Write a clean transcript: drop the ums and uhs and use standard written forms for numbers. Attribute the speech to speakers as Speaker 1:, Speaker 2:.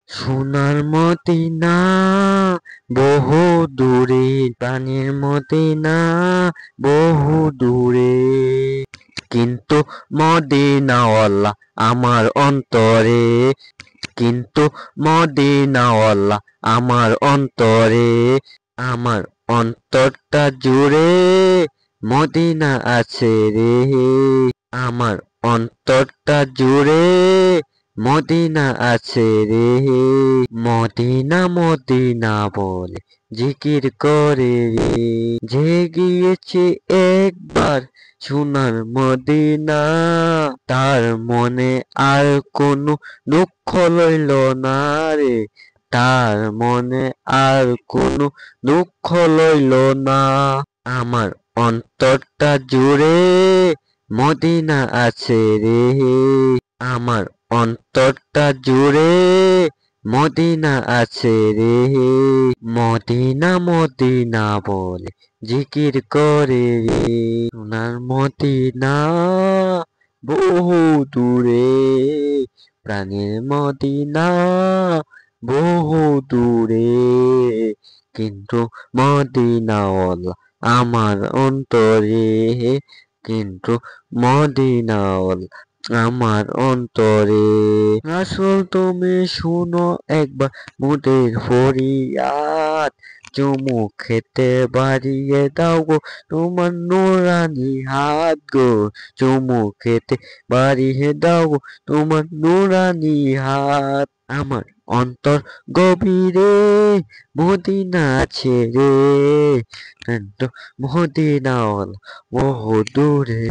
Speaker 1: সোনার মদিনা বহু দূরে, প্রাণের মদিনা বহু দূরে, কিন্তু মদিনাওয়ালা আমার অন্তরে, কিন্তু মদিনাওয়ালা আমার অন্তরে, আমার অন্তরটা জুড়ে মদিনা আছে রে, আমার অন্তরটা জুড়ে মদিনা আছে রে। মদিনা মদিনা বলে জিকির করে রে, যে গিয়েছে একবার সোনার মদিনা, তার মনে আর কোনো দুঃখ লইল না রে, তার মনে আর কোনো দুঃখ লইল না। আমার অন্তরটা জুড়ে মদিনা আছে রে, আমার অন্তরটা জুড়ে মদিনা আছে রে। মদিনা মদিনা বলে জিকির করে রে, সোনার মদিনা বহু দূরে, প্রাণের মদিনা বহু দূরে, কিন্তু মদিনাওয়ালা আমার অন্তরে, কিন্তু মদিনাওয়ালা আমার অন্তরে। রাসূল তুমি শুনো একবার মোদের ফরিয়াদ, চুমু খেতে বাড়িয়ে দাও গো তোমার নুরানি হাত গো, চুমু খেতে বাড়িয়ে দাও গো তোমার নুরানি হাত। আমার অন্তর গভীরে মদিনা আছে রে, কিন্তু মদিনাওয়ালা বহু দূরে।